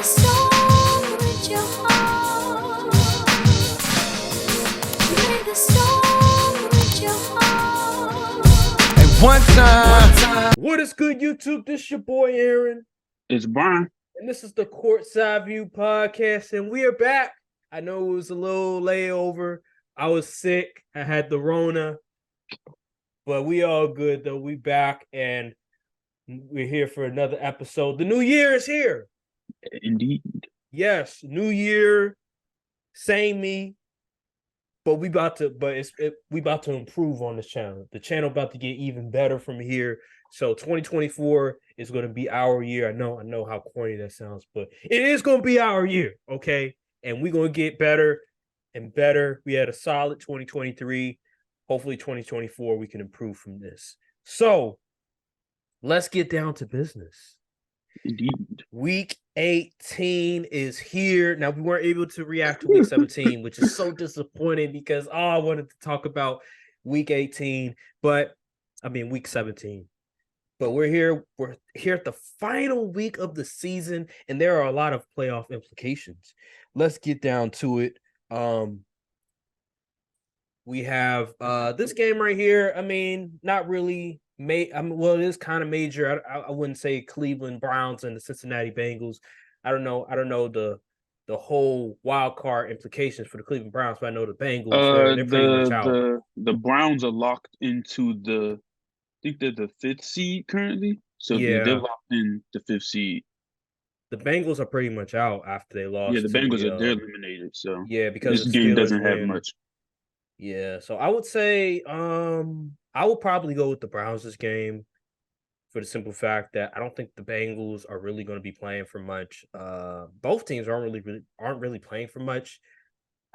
the song with your heart. Play the song with your heart. And one time. What is good, YouTube? This your boy Aaron, It's Brian. and this is the Courtside View podcast, and we are back. I know it was a little layover. I was sick. I had the Rona, but we all good though. We back, and we're here for another episode. The new year is here. Indeed. Yes, new year, same me. But we about to improve on this channel. The channel about to get even better from here. So 2024 is going to be our year. I know how corny that sounds, but it is going to be our year, okay? And we're going to get better and better. We had a solid 2023. Hopefully 2024 we can improve from this. So let's get down to business. Indeed. Week 18 is here. Now, we weren't able to react to week 17, which is so disappointing because I wanted to talk about week 18, week 17. But we're here at the final week of the season, and there are a lot of playoff implications. Let's get down to it. We have this game right here. I mean, not really. It is kind of major. I wouldn't say Cleveland Browns and the Cincinnati Bengals. I don't know the whole wild card implications for the Cleveland Browns, but I know the Bengals. They're pretty much out. The Browns are locked into I think they're the 5th seed currently. So Yeah. they're locked in the 5th seed. The Bengals are pretty much out after they lost. Yeah, the Bengals they're eliminated. So yeah, because this game doesn't have much. Yeah, so I would say I will probably go with the Browns this game for the simple fact that I don't think the Bengals are really going to be playing for much. Both teams aren't really playing for much.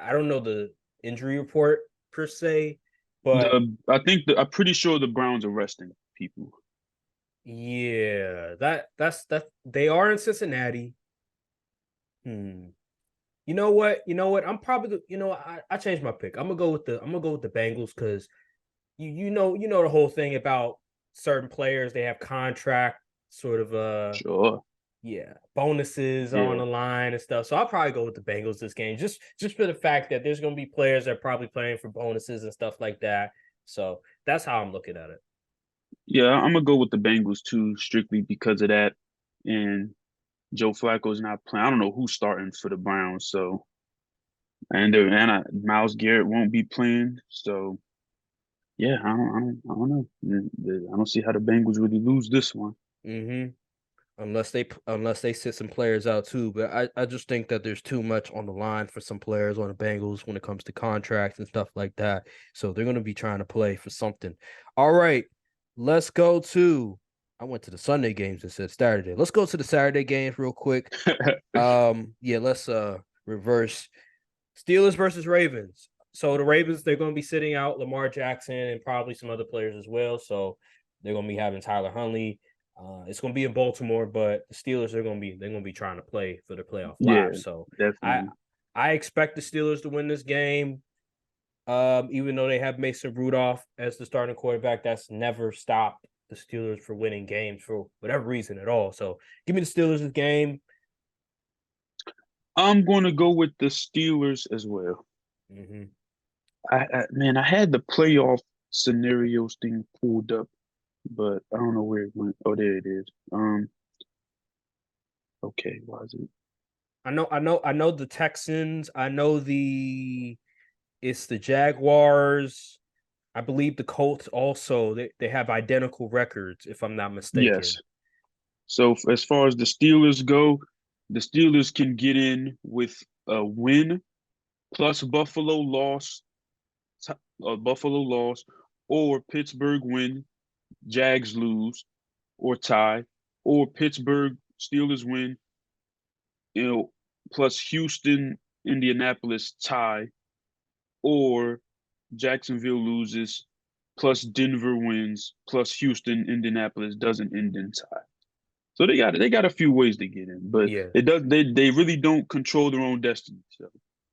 I don't know the injury report per se, but I'm pretty sure the Browns are resting people. Yeah, that's they are in Cincinnati. You know what? I'm probably I changed my pick. I'm gonna go with the Bengals because you know the whole thing about certain players, they have contract sort of Sure. Yeah, bonuses on the line and stuff. So I'll probably go with the Bengals this game, just for the fact that there's gonna be players that are probably playing for bonuses and stuff like that. So that's how I'm looking at it. Yeah, I'm gonna go with the Bengals too, strictly because of that. And Joe Flacco's not playing. I don't know who's starting for the Browns. So, and Myles Garrett won't be playing. So, yeah, I don't know. I don't see how the Bengals really lose this one. Mm-hmm. Unless they sit some players out too, but I just think that there's too much on the line for some players on the Bengals when it comes to contracts and stuff like that. So they're gonna be trying to play for something. All right, let's go to. I went to the Sunday games and said Saturday. Let's go to the Saturday games real quick. Let's reverse Steelers versus Ravens. So the Ravens, they're gonna be sitting out Lamar Jackson and probably some other players as well. So they're gonna be having Tyler Huntley. It's going to be in Baltimore, but the Steelers they're going to be trying to play for the playoff live. Yeah, so definitely. I expect the Steelers to win this game. Even though they have Mason Rudolph as the starting quarterback, that's never stopped the Steelers for winning games for whatever reason at all. So give me the Steelers this game. I'm going to go with the Steelers as well. Mm-hmm. I had the playoff scenarios thing pulled up, but I don't know where it went. Oh, there it is. Okay, why is it? I know the Texans. I know it's the Jaguars. I believe the Colts also. They have identical records, if I'm not mistaken. Yes. So as far as the Steelers go, the Steelers can get in with a win plus Buffalo loss, or Pittsburgh win, Jags lose, or tie, or Pittsburgh Steelers win, plus Houston, Indianapolis tie, or Jacksonville loses, plus Denver wins, plus Houston, Indianapolis doesn't end in tie. So they got a few ways to get in, but they really don't control their own destiny. So.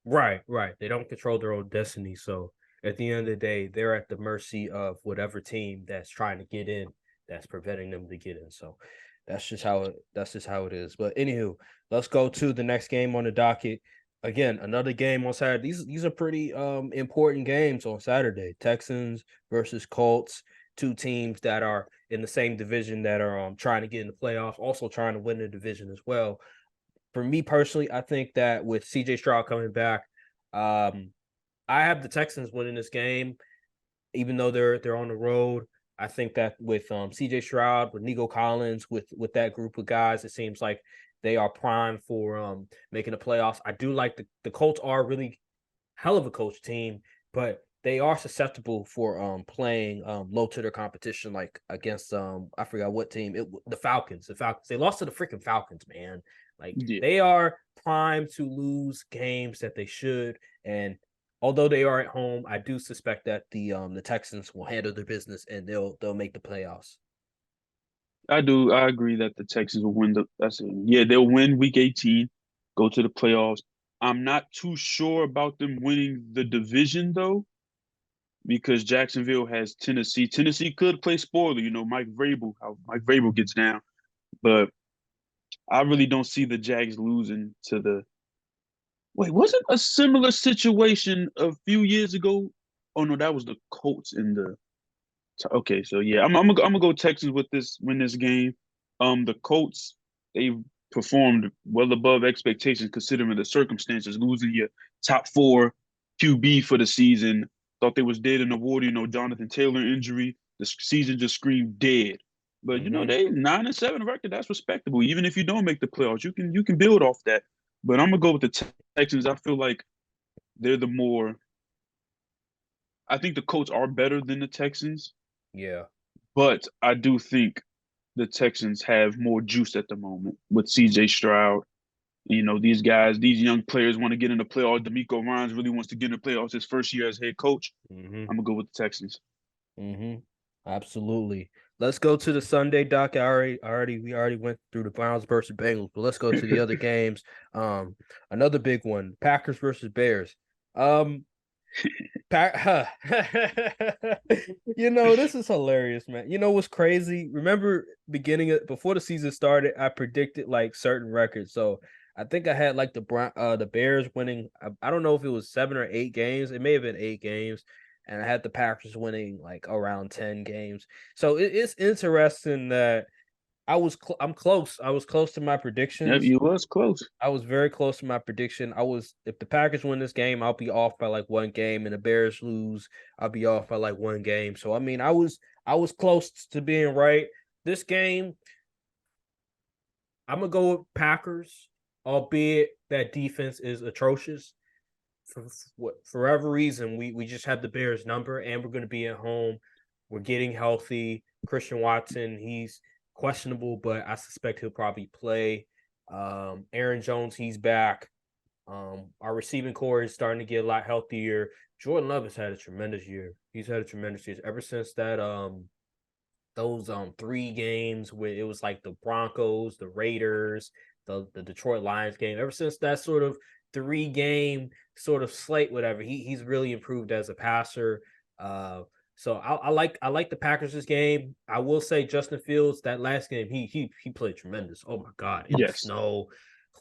Right. They don't control their own destiny. So at the end of the day, they're at the mercy of whatever team that's trying to get in, that's preventing them to get in. So That's just how it is. But anywho, let's go to the next game on the docket. Again, another game on Saturday. These are pretty important games on Saturday. Texans versus Colts, two teams that are in the same division that are trying to get in the playoffs, also trying to win the division as well. For me personally, I think that with CJ Stroud coming back, I have the Texans winning this game, even though they're on the road. I think that with CJ Stroud, with Nico Collins, with that group of guys, it seems like they are primed for making the playoffs. I do like the Colts are really hell of a coach team, but they are susceptible for playing low to their competition, like against I forgot what team the Falcons. The Falcons, they lost to the freaking Falcons, man. Like Yeah. they are primed to lose games that they should. And although they are at home, I do suspect that the Texans will handle their business and they'll make the playoffs. I do. I agree that the Texans will win yeah, they'll win week 18, go to the playoffs. I'm not too sure about them winning the division though, because Jacksonville has Tennessee. Tennessee could play spoiler, Mike Vrabel, how Mike Vrabel gets down. But I really don't see the Jags losing to the Wait, wasn't a similar situation a few years ago? Oh no, that was the Colts in the Okay, so yeah, I'm gonna go Texans with win this game. The Colts, they performed well above expectations considering the circumstances, losing your top four QB for the season. Thought they was dead in the water, Jonathan Taylor injury. The season just screamed dead. But they 9-7 record, that's respectable. Even if you don't make the playoffs, you can build off that. But I'm gonna go with the Texans. I feel like they're the more I think the Colts are better than the Texans. Yeah. But I do think the Texans have more juice at the moment with CJ Stroud. These guys, these young players want to get in the playoffs. D'Amico Ryans really wants to get in the playoffs his first year as head coach. Mm-hmm. I'm gonna go with the Texans. Mm-hmm. Absolutely. Let's go to the Sunday doc. We already went through the Browns versus Bengals, but let's go to the other games. Another big one: Packers versus Bears. This is hilarious, man. You know what's crazy? Remember before the season started, I predicted like certain records. So I think I had like the Bears winning. I don't know if it was 7 or 8 games. It may have been 8 games, and I had the Packers winning like around 10 games. So it's interesting that I'm close. I was close to my Yep, predictions. you was close. I was very close to my prediction. If the Packers win this game, I'll be off by like 1 game, and the Bears lose, I'll be off by like 1 game. So I mean, I was close to being right. This game, I'm gonna go with Packers, albeit that defense is atrocious. For whatever reason, we just have the Bears number, and we're gonna be at home. We're getting healthy. Christian Watson, he's questionable, but I suspect he'll probably play. Aaron Jones, he's back. Our receiving core is starting to get a lot healthier. Jordan Love has had a tremendous year. He's had a tremendous year ever since those 3 games where it was like the Broncos, the Raiders, the Detroit Lions game. Ever since that sort of 3-game sort of slate, whatever, he's really improved as a passer. So I like the Packers this game. I will say Justin Fields, that last game, he played tremendous. Oh my God, in the snow.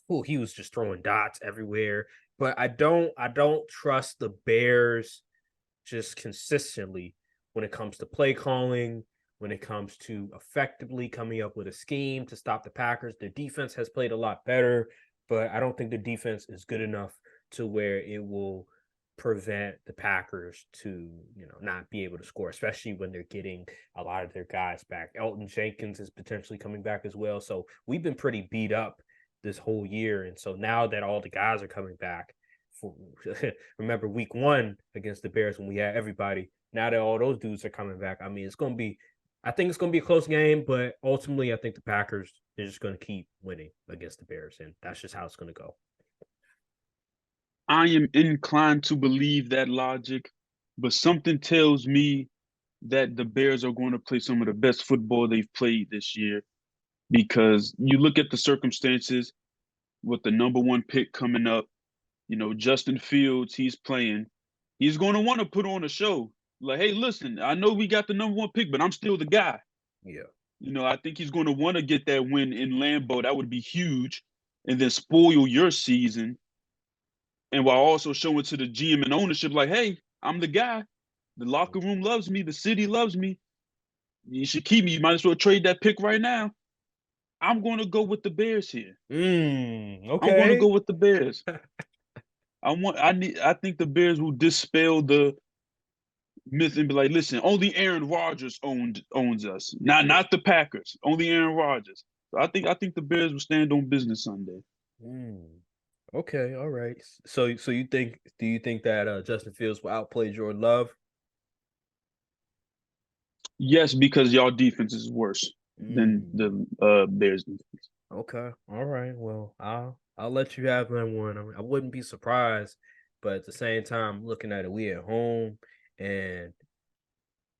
Oh, he was just throwing dots everywhere. But I don't trust the Bears just consistently when it comes to play calling, when it comes to effectively coming up with a scheme to stop the Packers. Their defense has played a lot better, but I don't think the defense is good enough to where it will prevent the Packers to, not be able to score, especially when they're getting a lot of their guys back. Elton Jenkins is potentially coming back as well. So we've been pretty beat up this whole year. And so now that all the guys are coming back, remember week 1 against the Bears when we had everybody, now that all those dudes are coming back, I mean, I think it's going to be a close game, but ultimately I think the Packers are just going to keep winning against the Bears, and that's just how it's going to go. I am inclined to believe that logic, but something tells me that the Bears are going to play some of the best football they've played this year, because you look at the circumstances with the number 1 pick coming up, Justin Fields, he's playing. He's going to want to put on a show. Like, hey, listen, I know we got the number 1 pick, but I'm still the guy. Yeah. I think he's going to want to get that win in Lambeau. That would be huge, and then spoil your season, and while also showing to the GM and ownership, like, hey, I'm the guy. The locker room loves me. The city loves me. You should keep me. You might as well trade that pick right now. I'm going to go with the Bears here. I'm going to Okay. go with the Bears. I think the Bears will dispel the myth and be like, listen, only Aaron Rodgers owns us, not the Packers. Only Aaron Rodgers. So I think the Bears will stand on business Sunday. Mm. Okay, all right. So do you think that Justin Fields will outplay Jordan Love? Yes, because y'all defense is worse than Mm. the Bears defense. Okay. All right. Well, I'll let you have that one. I wouldn't be surprised, but at the same time, looking at it, we at home, and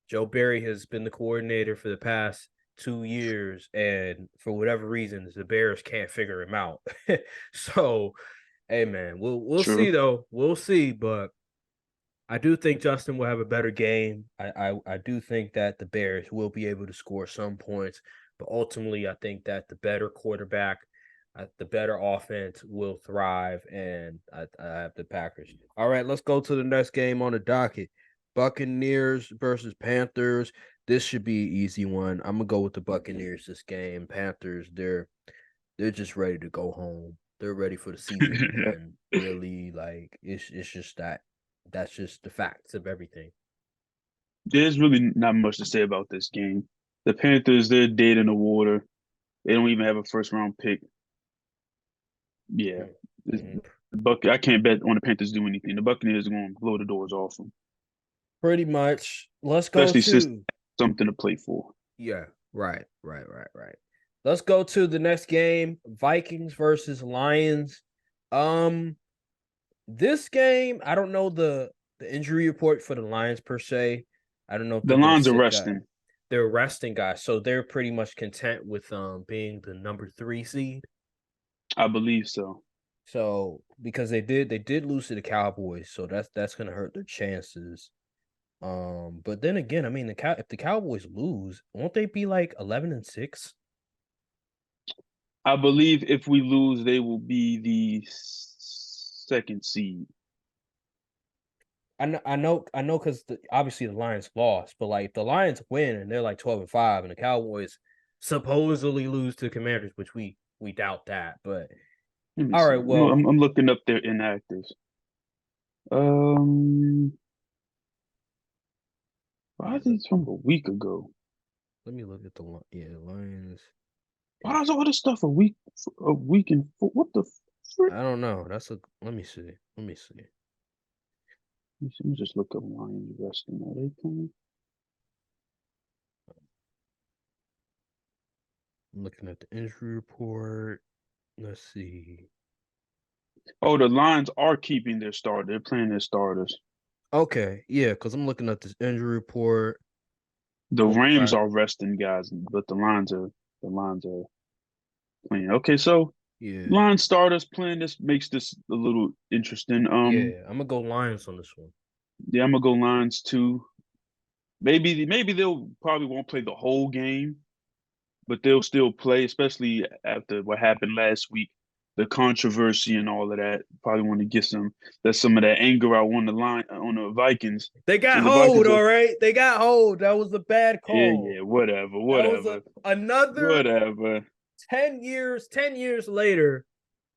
Joe Barry has been the coordinator for the past 2 years, and for whatever reason, the Bears can't figure him out. So, hey man, we'll see True. though. We'll see, but I do think Justin will have a better game. I do think that the Bears will be able to score some points, but ultimately, I think that the better quarterback, the better offense will thrive, and I have the Packers. All right, let's go to the next game on the docket. Buccaneers versus Panthers. This should be an easy one. I'm gonna go with the Buccaneers this game. Panthers, they're just ready to go home. They're ready for the season to end. Really, like it's just that's just the facts of everything. There's really not much to say about this game. The Panthers, they're dead in the water. They don't even have a first round pick. Yeah. Mm-hmm. I can't bet on the Panthers do anything. The Buccaneers are going to blow the doors off them, Pretty much. Let's go especially since to something to play for. yeah, right. Let's go to the next game, Vikings versus Lions. Um, this game, I don't know the injury report for the Lions per se. I don't know if The they're gonna lines are sit guy. resting. They're resting guys, so they're pretty much content with being the number 3 seed. I believe so. So because they did lose to the Cowboys, so that's gonna hurt their chances. But then again, I mean if the Cowboys lose, won't they be like 11-6? I believe if we lose, they will be the second seed. I know, because obviously the Lions lost, but like if the Lions win and they're like 12-5, and the Cowboys supposedly lose to the Commanders, which we doubt that. But Let me all see. right, well, I'm looking up their inactives. Um, why yeah, is it from a week ago? let me look at the Lions. Why is all this stuff a week and what the frick? I don't know. Let me see. Let me just look up Lions resting. Are they playing? I'm looking at the injury report. Let's see. Oh, the Lions are keeping their starter. They're playing their starters. Okay, yeah, because I'm looking at this injury report. The Rams Quarterback. are resting guys, but the Lions are playing. Okay, so Yeah, Lions starters playing this makes this a little interesting. yeah. I'm gonna go Lions on this one. Yeah, I'm gonna go Lions too. Maybe they'll probably won't play the whole game, but they'll still play, especially after what happened last week, the controversy and all of that. Probably want to get some of that anger out on the Vikings. They So got the hold, Vikings are all right. They got hold. That was a bad yeah, call. whatever, That was whatever, another whatever. 10 years later,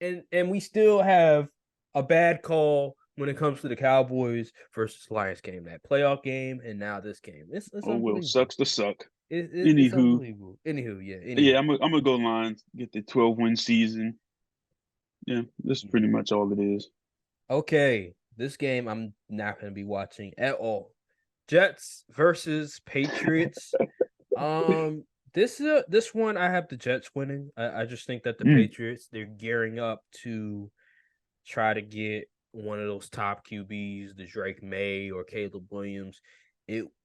and we still have a bad call when it comes to the Cowboys versus Lions game, that playoff game, and now this game. It's Oh well, unbelievable. sucks to suck. It's Anywho, unbelievable. Anywho, yeah. yeah, Anywho. I'm gonna go Lions, get the 12-win season. Yeah, that's pretty much all it is. Okay, this game I'm not going to be watching at all. Jets versus Patriots. Um, this one I have the Jets winning. I just think that the Mm. Patriots, they're gearing up to try to get one of those top QBs, the Drake May or Caleb Williams.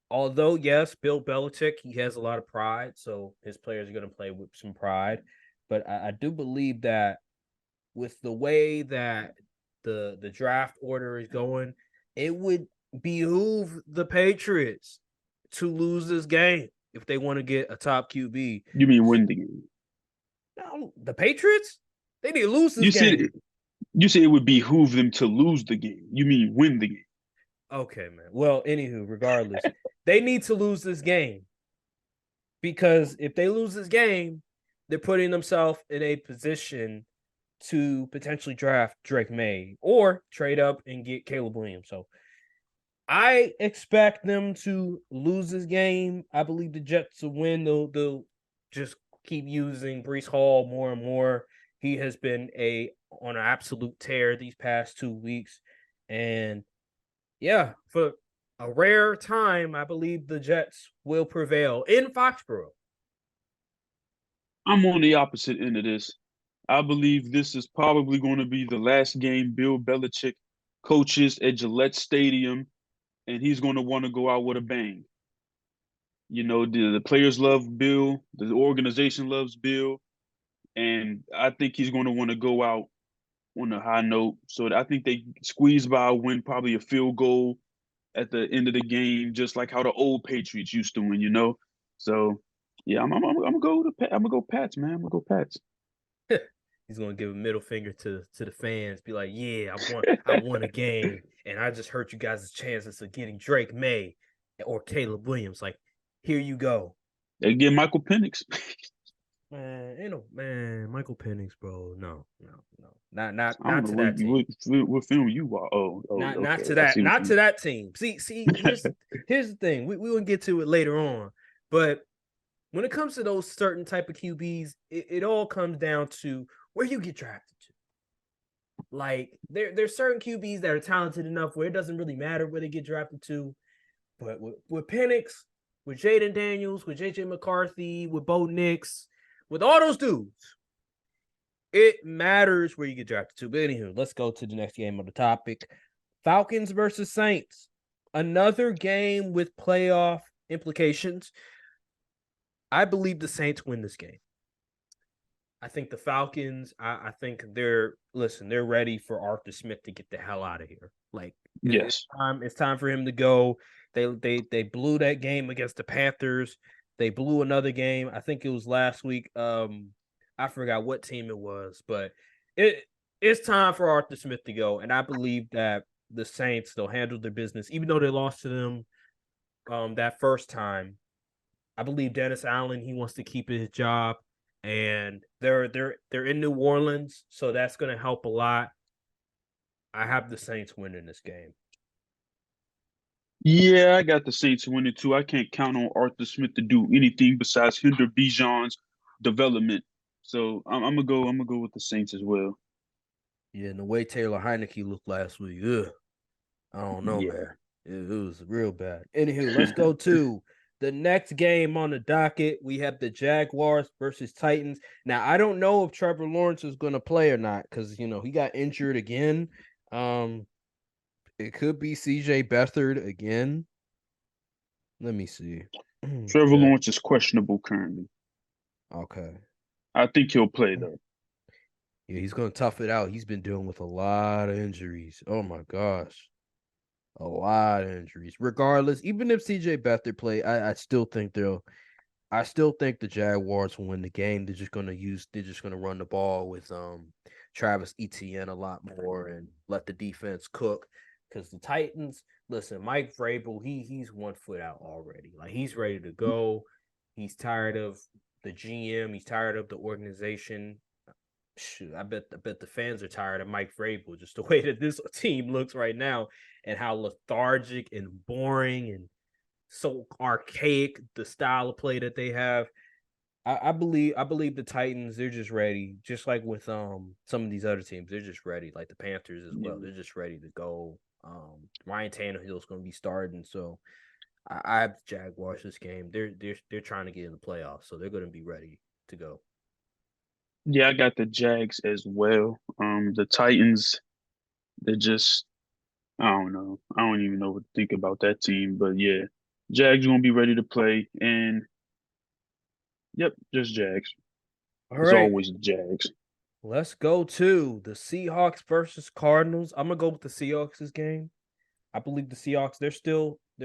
Although yes, Bill Belichick, he has a lot of pride, so his players are going to play with some pride. But I do believe that with the way that the draft order is going, it would behoove the Patriots to lose this game. if they want to get a top QB. You mean win the game? No, the Patriots, they need to lose this You game. said you said it would behoove them to lose the game. You mean win the game? Okay, man. Well, anywho, regardless, they need to lose this game because if they lose this game, they're putting themselves in a position to potentially draft Drake May or trade up and get Caleb Williams. So I expect them to lose this game. I believe the Jets will win. They'll just keep using Brees Hall more and more. He has been on an absolute tear these past 2 weeks. And yeah, for a rare time, I believe the Jets will prevail in Foxborough. I'm on the opposite end of this. I believe this is probably going to be the last game Bill Belichick coaches at Gillette Stadium, and he's going to want to go out with a bang. You know, the players love Bill, the organization loves Bill, and I think he's going to want to go out on a high note. So I think they squeeze by, win probably a field goal at the end of the game, just like how the old Patriots used to win. You know, so yeah, I'm gonna go I'm gonna go Pats, man. I'm gonna go Pats. He's gonna give a middle finger to the fans, be like, "Yeah, I won a game, and I just hurt you guys' chances of getting Drake May or Caleb Williams. Like, here you go." They get Michael Penix. Man, ain't no man, Michael Penix, bro. No, not I don't to know that team. what film you are. Oh, Not okay. to I that, see what not you to mean. that team. See, here's the thing. We will get to it later on, but when it comes to those certain type of QBs, it all comes down to where you get drafted to. Like there's certain QBs that are talented enough where it doesn't really matter where they get drafted to. But with Penix, with Jaden Daniels, with JJ McCarthy, with Bo Nix, with all those dudes, it matters where you get drafted to. But anywho, let's go to the next game on the topic. Falcons versus Saints. Another game with playoff implications. I believe the Saints win this game. I think the Falcons, I think they're ready for Arthur Smith to get the hell out of here. Like Yes. it's time for him to go. They blew that game against the Panthers. They blew another game. I think it was last week. I forgot what team it was, but it's time for Arthur Smith to go. And I believe that the Saints, they'll handle their business, even though they lost to them that first time. I believe Dennis Allen, he wants to keep his job, and they're in New Orleans, so that's going to help a lot. I have the Saints winning this game. Yeah, I got the Saints winning too. I can't count on Arthur Smith to do anything besides hinder Bijan's development. So I'm gonna go. I'm gonna go with the Saints as well. Yeah, and the way Taylor Heineke looked last week, I don't know, Yeah. man. It was real bad. Anywho, let's go to the next game on the docket. We have the Jaguars versus Titans. Now, I don't know if Trevor Lawrence is going to play or not because, he got injured again. It could be CJ Beathard again. Let me see. Trevor Lawrence is questionable currently. Okay. I think he'll play though. Yeah, he's going to tough it out. He's been dealing with a lot of injuries. Oh, my gosh. A lot of injuries. Regardless, even if CJ Beathard play, I still think the Jaguars will win the game. They're just gonna run the ball with Travis Etienne a lot more and let the defense cook. Because the Titans, listen, Mike Vrabel, he's 1 foot out already. Like he's ready to go. He's tired of the GM, he's tired of the organization. Shoot, I bet the fans are tired of Mike Vrabel, just the way that this team looks right now and how lethargic and boring and so archaic the style of play that they have. I believe the Titans, they're just ready, just like with some of these other teams, they're just ready, like the Panthers as well. They're just ready to go. Ryan Tannehill's going to be starting, so I have the Jaguars this game. They're trying to get in the playoffs, so they're going to be ready to go. Yeah, I got the Jags as well. The Titans, they're just I don't know. I don't even know what to think about that team, but yeah, Jags gonna be ready to play, and yep, just Jags. All It's right, always the Jags. let's go to the Seahawks versus Cardinals. I'm gonna go with the Seahawks this game. I believe the Seahawks, they're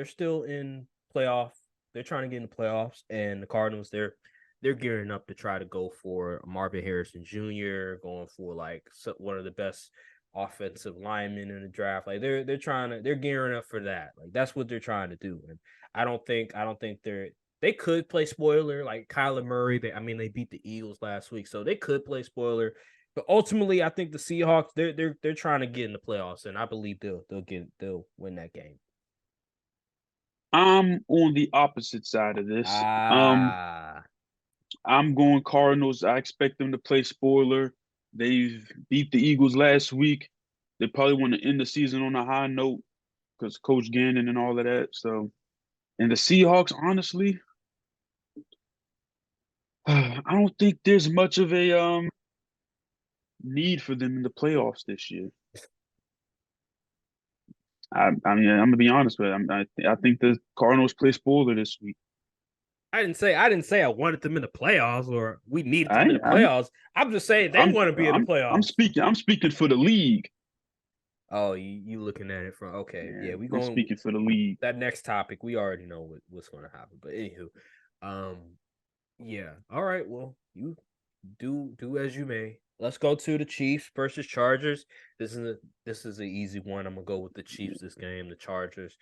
still in playoff they're trying to get in the playoffs, and the Cardinals they're gearing up to try to go for Marvin Harrison Jr., going for like one of the best offensive linemen in the draft. Like they're gearing up for that. Like that's what they're trying to do. And I don't think they could play spoiler like Kyler Murray. They beat the Eagles last week, so they could play spoiler. But ultimately, I think the Seahawks they're trying to get in the playoffs, and I believe they'll win that game. I'm on the opposite side of this. Ah, I'm going Cardinals. I expect them to play spoiler. They've beat the Eagles last week. They probably want to end the season on a high note because Coach Gannon and all of that. So, and the Seahawks, honestly, I don't think there's much of a need for them in the playoffs this year. I'm gonna be honest with you. I think the Cardinals play spoiler this week. I didn't say I wanted them in the playoffs or we needed them in the I'm playoffs. I'm just saying they want to be in the playoffs. I'm speaking for the league. Oh, you looking at it from okay. Yeah, we I'm going speaking for the league. that next topic. We already know what's going to happen. But anywho, yeah. All right. Well, you do as you may. Let's go to the Chiefs versus Chargers. This is an easy one. I'm gonna go with the Chiefs this game. The Chargers.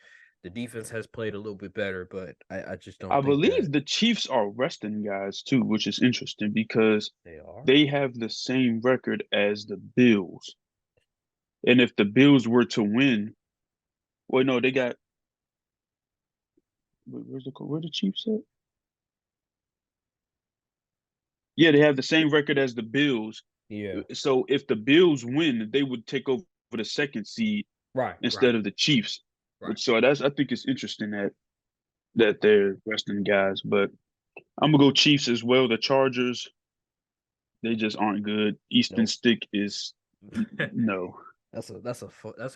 The defense has played a little bit better, but I just don't. I think believe that the Chiefs are resting guys too, which is interesting because they are. they have the same record as the Bills. And if the Bills were to win, well, no, they got where the Chiefs at? Yeah, they have the same record as the Bills. Yeah. So if the Bills win, they would take over the second seed Right. instead of the Chiefs. Right. So I think it's interesting that they're resting guys. But I'm gonna go Chiefs as well. The Chargers, they just aren't good. Easton Nope. Stick is no. That's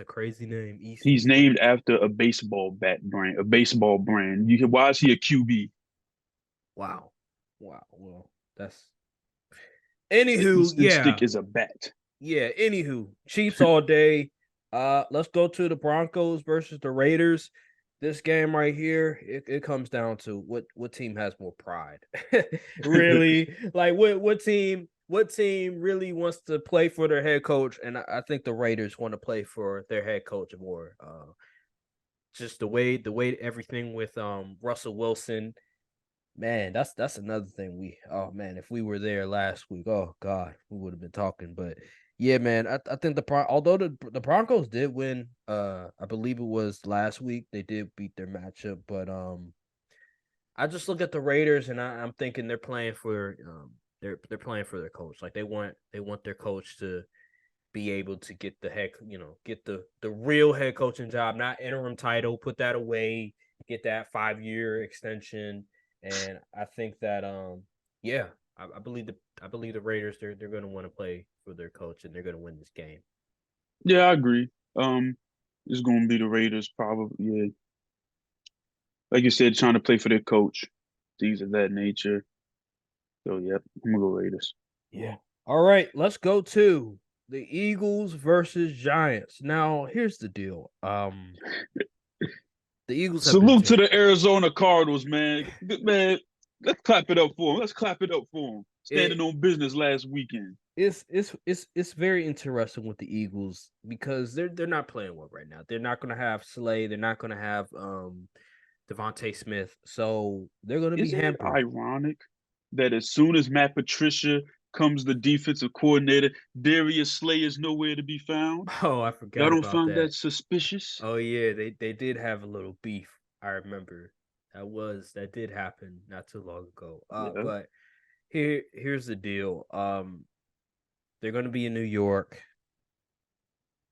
a crazy name. Easton He's Stick. named after a baseball brand. Why is he a QB? Wow. Well, that's anywho. Easton Yeah. Stick is a bat. Yeah. Anywho, Chiefs all day. Let's go to the Broncos versus the Raiders. This game right here, it comes down to what team has more pride. Really, like what team really wants to play for their head coach, and I think the Raiders want to play for their head coach more. Just the way everything with Russell Wilson, man, that's another thing oh man, if we were there last week, oh God, we would have been talking. But yeah, man, I think although the Broncos did win, I believe it was last week, they did beat their matchup, but I just look at the Raiders and I'm thinking they're playing for they're playing for their coach. Like they want their coach to be able to get get the real head coaching job, not interim title, put that away, get that 5-year extension. And I think that yeah, I believe the Raiders they're going to want to play for their coach and they're going to win this game. Yeah, I agree. It's going to be the Raiders probably. Yeah, like you said, trying to play for their coach, things of that nature. So yeah, I'm gonna go Raiders. Yeah. All right, let's go to the Eagles versus Giants. Now, here's the deal. The Eagles have Salute to the Arizona Cardinals, man. Man, let's clap it up for them. Standing on business last weekend. It's very interesting with the Eagles because they're not playing well right now. They're not going to have Slay. They're not going to have Devontae Smith. So they're going to be hampered. Isn't it ironic that as soon as Matt Patricia comes the defensive coordinator, Darius Slay is nowhere to be found? Oh, I forgot Y'all don't about find that. that suspicious? Oh yeah, they did have a little beef. I remember that did happen not too long ago. Yeah. But here's the deal. They're going to be in New York.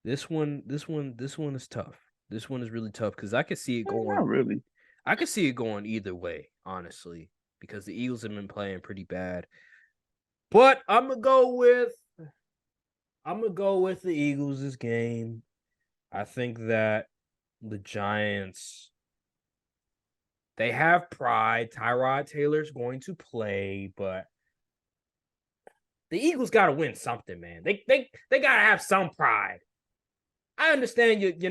This one is tough. This one is really tough because I could see it going. Not really. I could see it going either way, honestly, because the Eagles have been playing pretty bad. But I'm gonna go with the Eagles this game. I think that the Giants, they have pride. Tyrod Taylor's going to play, but the Eagles got to win something, man. They got to have some pride. I understand you're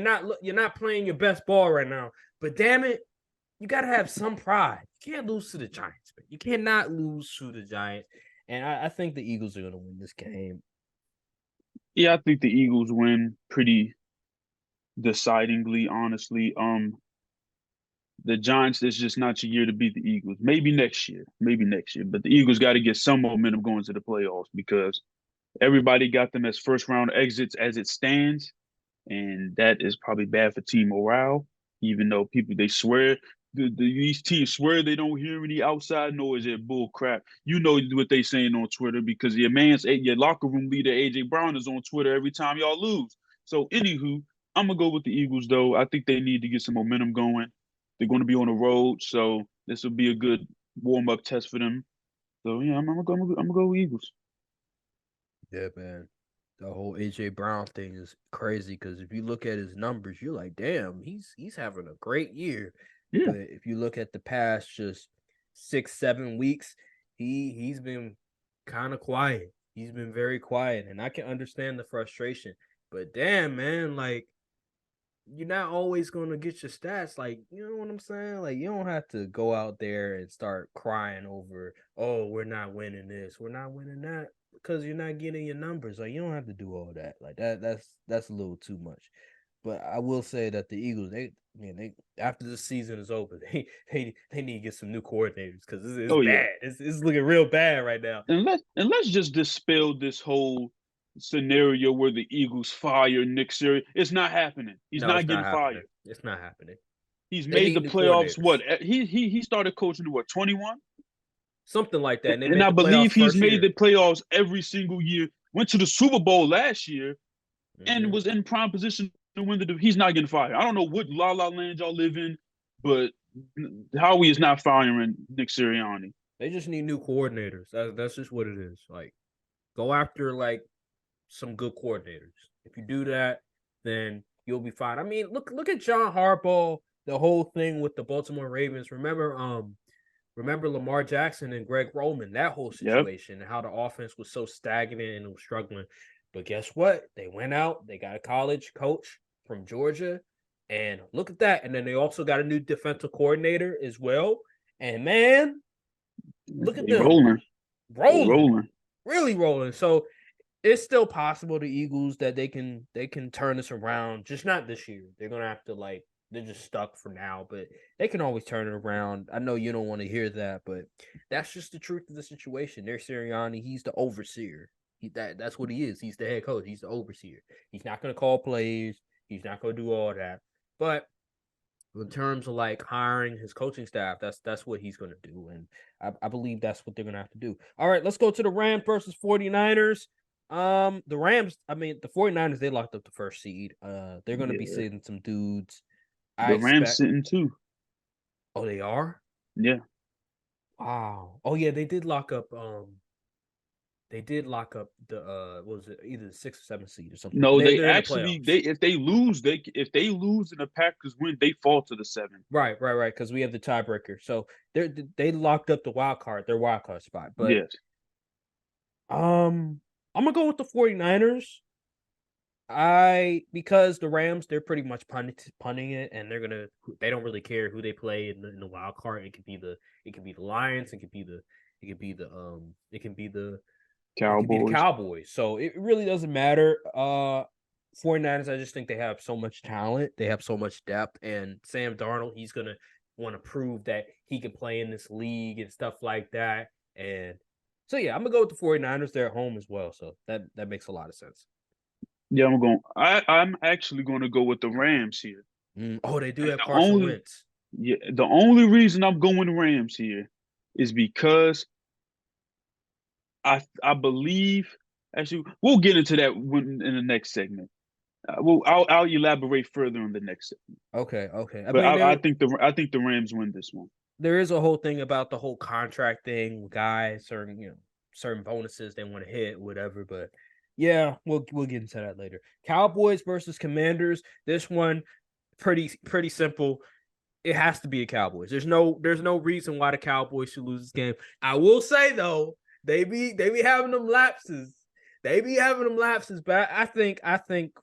not playing your best ball right now, but damn it, you got to have some pride. You can't lose to the Giants, man. You cannot lose to the Giants. And I think the Eagles are going to win this game. Yeah, I think the Eagles win pretty decidingly, honestly. The Giants, it's just not your year to beat the Eagles. Maybe next year. But the Eagles got to get some momentum going to the playoffs because everybody got them as first round exits as it stands. And that is probably bad for team morale, even though they swear these teams swear they don't hear any outside noise. They're bull crap. You know what they saying on Twitter because your locker room leader AJ Brown is on Twitter every time y'all lose. So anywho, I'm gonna go with the Eagles though. I think they need to get some momentum going. They're going to be on the road, so this will be a good warm up test for them. So yeah, I'm gonna go with Eagles. Yeah, man. The whole AJ Brown thing is crazy because if you look at his numbers, you're like, damn, he's having a great year. Yeah. But if you look at the past just 6-7 weeks, he's been kind of quiet. He's been very quiet, and I can understand the frustration. But damn, man, like you're not always gonna get your stats. Like, you know what I'm saying? Like, you don't have to go out there and start crying over, oh, we're not winning this, we're not winning that, because you're not getting your numbers. Like, you don't have to do all that. Like that's a little too much. But I will say that the Eagles, they after the season is over, they need to get some new coordinators because it's Oh bad. yeah. It's looking real bad right now. And let's just dispel this whole scenario where the Eagles fire Nick Sirianni. It's not happening. He's No, not it's not getting happening. fired. It's not happening. He's They made the need new playoffs. coordinators. What he started coaching at 21, Something like that. And they and made I the playoffs believe he's first made year. the playoffs every single year. Went to the Super Bowl last year and Mhm. was in prime position to win the. He's not getting fired. I don't know what la la land y'all live in, but Howie is not firing Nick Sirianni. They just need new coordinators. That's just what it is. Like, go after like some good coordinators. If you do that, then you'll be fine. I mean, look at John Harbaugh, the whole thing with the Baltimore Ravens. Remember Lamar Jackson and Greg Roman, that whole Yep. situation, and how the offense was so stagnant and was struggling. But guess what? They went out, they got a college coach from Georgia, and look at that. And then they also got a new defensive coordinator as well. And man, look at They them rolling. They rolling, rolling. really rolling. So it's still possible the Eagles that they can turn this around, just not this year. They're gonna have to they're just stuck for now, but they can always turn it around. I know you don't want to hear that, but that's just the truth of the situation. There's Sirianni, he's the overseer. That's what he is. He's the head coach. He's the overseer. He's not gonna call plays. He's not gonna do all that. But in terms of like hiring his coaching staff, that's what he's gonna do. And I believe that's what they're gonna have to do. All right, let's go to the Rams versus 49ers. The Rams, I mean, the 49ers, they locked up the first seed. They're gonna be Yeah. sitting some dudes. The Rams sitting too. Oh, they are? Yeah. Wow. Oh yeah, they did lock up the what was it, either the 6th or 7th seed or something. No, they They're in the actually playoffs. if they lose and the Packers win, they fall to the 7. Right, because we have the tiebreaker. So they locked up the their wild card spot. But Yes. I'm gonna go with the 49ers. Because the Rams, they're pretty much punting it, and they don't really care who they play in the wild card. It could be the Lions, it could be the Cowboys. Cowboys. So it really doesn't matter. 49ers, I just think they have so much talent, they have so much depth, and Sam Darnold, he's gonna want to prove that he can play in this league and stuff like that. And so yeah, I'm gonna go with the 49ers. They're at home as well, so that makes a lot of sense. Yeah, I'm actually gonna go with the Rams here. Oh, they do And have Carson Wentz. the only reason I'm going Rams here is because I believe actually we'll get into that in the next segment. I'll elaborate further on the next segment. Okay. But I think the Rams win this one. There is a whole thing about the whole contract thing with guys, certain bonuses they want to hit, whatever. But yeah, we'll get into that later. Cowboys versus Commanders. This one pretty simple. It has to be a Cowboys. There's no reason why the Cowboys should lose this game. I will say though, they be having them lapses. They be having them lapses, but I think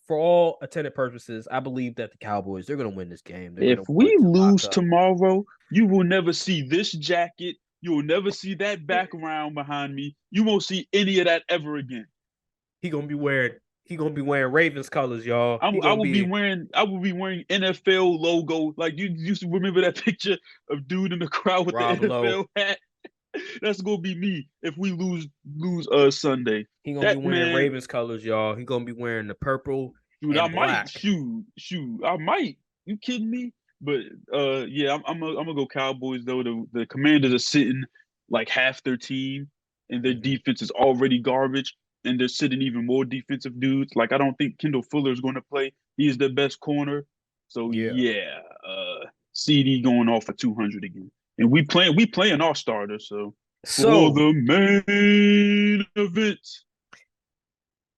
for all intended purposes, I believe that the Cowboys, they're gonna win this game. They're If gonna we want to lock lose up. tomorrow, you will never see this jacket. You will never see that background behind me. You won't see any of that ever again. He gonna be wearing Ravens colors, y'all. He I gonna will be be wearing NFL logo. Like you used to remember that picture of dude in the crowd with the Rob Lowe. NFL hat. That's gonna be me if we lose Sunday. He gonna be That wearing man, Ravens colors, y'all. He gonna be wearing the purple dude, I and might black. I might. You kidding me? But yeah, I'm gonna go Cowboys though. The Commanders are sitting like half their team, and their Mhm. defense is already garbage, and they're sitting even more defensive dudes. Like I don't think Kendall Fuller is going to play. He's their best corner. So Yeah. yeah, CD going off for 200 again, and we playing our starter. So for So the main event,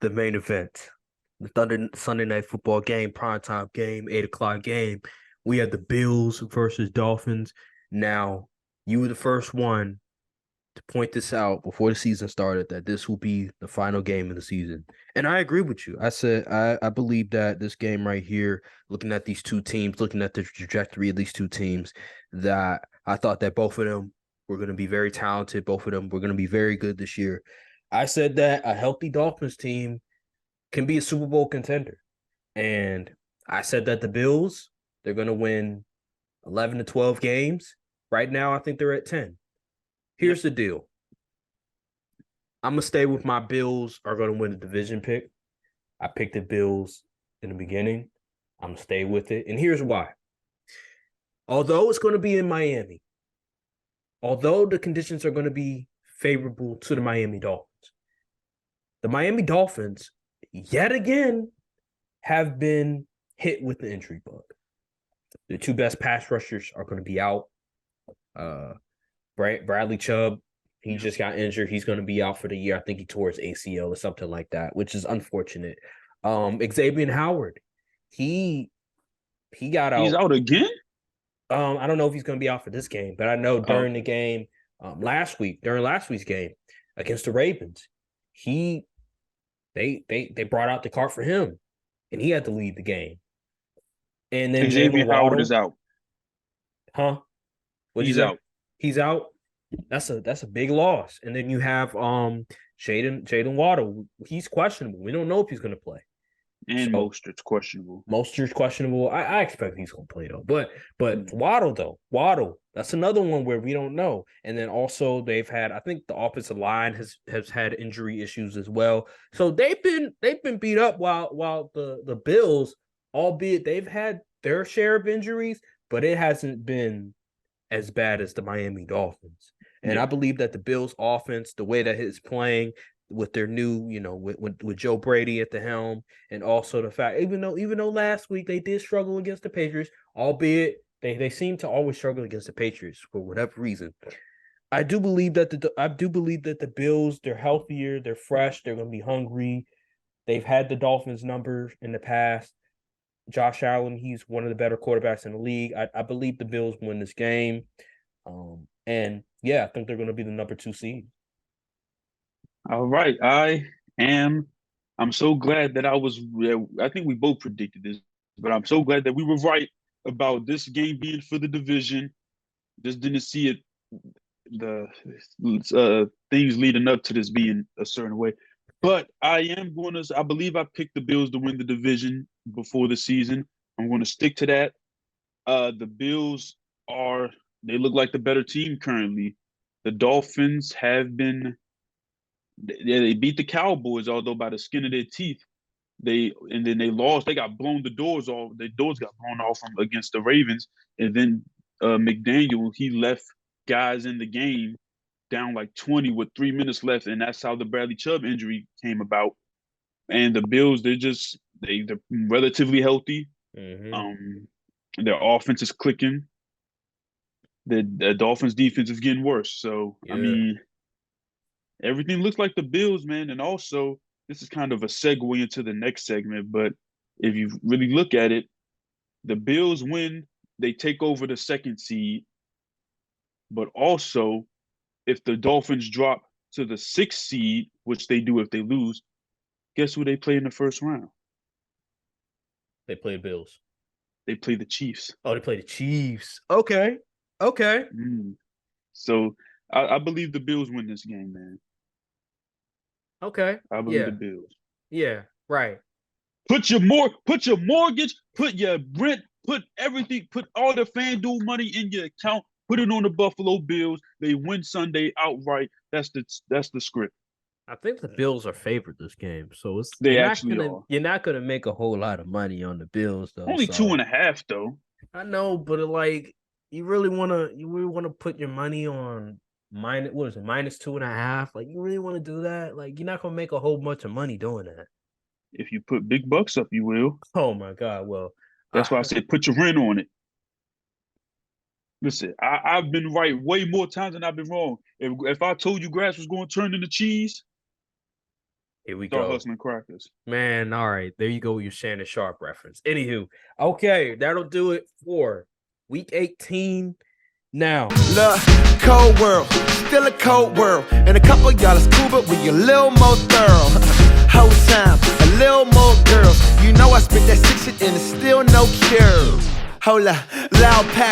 the main event, the Sunday night football game, primetime game, 8 o'clock game. We had the Bills versus Dolphins. Now, you were the first one to point this out before the season started that this will be the final game of the season. And I agree with you. I said I believe that this game right here, looking at these two teams, looking at the trajectory of these two teams, that I thought that both of them were going to be very talented. Both of them were going to be very good this year. I said that a healthy Dolphins team can be a Super Bowl contender. And I said that the Bills, they're going to win 11 to 12 games. Right now, I think they're at 10. Here's the deal. I'm going to stay with my Bills are going to win the division pick. I picked the Bills in the beginning. I'm going to stay with it. And here's why. Although it's going to be in Miami, although the conditions are going to be favorable to the Miami Dolphins, the Miami Dolphins, yet again, have been hit with the injury bug. The two best pass rushers are going to be out. Bradley Chubb, he just got injured. He's going to be out for the year. I think he tore his ACL or something like that, which is unfortunate. Xavier Howard, he got out. he's out again. I don't know if he's going to be out for this game, but I know during the game during last week's game against the Ravens, they brought out the cart for him, and he had to leave the game. And then Xavier Jalen Howard Waddle, is out. huh? What'd you He's say? out. He's out. That's a big loss. And then you have Jaden Waddle. He's questionable. We don't know if he's going to play. And So Mostert's questionable. Mostert's questionable. I expect he's going to play though. But Waddle, that's another one where we don't know. And then also they've had, I think the offensive line has had injury issues as well. So they've been beat up while the Bills, albeit they've had their share of injuries, but it hasn't been as bad as the Miami Dolphins. And I believe that the Bills offense, the way that it's playing with their new, with Joe Brady at the helm, and also the fact, even though last week they did struggle against the Patriots, albeit they seem to always struggle against the Patriots for whatever reason. I do believe that the Bills, they're healthier, they're fresh, they're going to be hungry. They've had the Dolphins numbers in the past. Josh Allen, he's one of the better quarterbacks in the league. I believe the Bills win this game. And yeah, I think they're going to be the number 2 seed. All right. I'm so glad that I think we both predicted this, but I'm so glad that we were right about this game being for the division. Just didn't see it, the things leading up to this being a certain way. But I believe I picked the Bills to win the division before the season. I'm going to stick to that. The Bills they look like the better team currently. The Dolphins have been, they beat the Cowboys, although by the skin of their teeth. And then they lost. They got blown the doors off. The doors got blown off from against the Ravens. And then McDaniel, he left guys in the game down like 20 with 3 minutes left, and that's how the Bradley Chubb injury came about. And the Bills, they're relatively healthy. Mm-hmm. Their offense is clicking. The Dolphins defense is getting worse. So Yeah. I mean, everything looks like the Bills, man. And also, this is kind of a segue into the next segment, but if you really look at it, the Bills win, they take over the second seed. But also, if the Dolphins drop to the 6th seed, which they do if they lose, Guess who they play in the first round? They play Bills. They play the Chiefs. Oh, they play the Chiefs. Okay. Okay. So I believe the Bills win this game, man. Okay. I believe the Bills. Yeah. Right. Put your mortgage, put your rent, put everything, put all the FanDuel money in your account, put it on the Buffalo Bills. They win Sunday outright. That's the script. I think the Bills are favored this game, so They actually are. You're not gonna make a whole lot of money on the Bills, though. Only so. 2.5 though. I know, but like you really wanna put your money on minus 2.5? Like you really want to do that? Like you're not gonna make a whole bunch of money doing that. If you put big bucks up, you will. Oh my God! Well, that's why I said put your rent on it. Listen, I've been right way more times than I've been wrong. If I told you grass was going to turn into cheese, here we start go. hustling crackers. Man, all right. There you go with your Shannon Sharp reference. Anywho, okay, that'll do it for week 18. Now, look, cold world, still a cold world. And a couple of y'all is cool, but we a little more thorough. Whole time, a little more girls. You know I spit that sick shit and it's still no cure. Hold up, loud pack.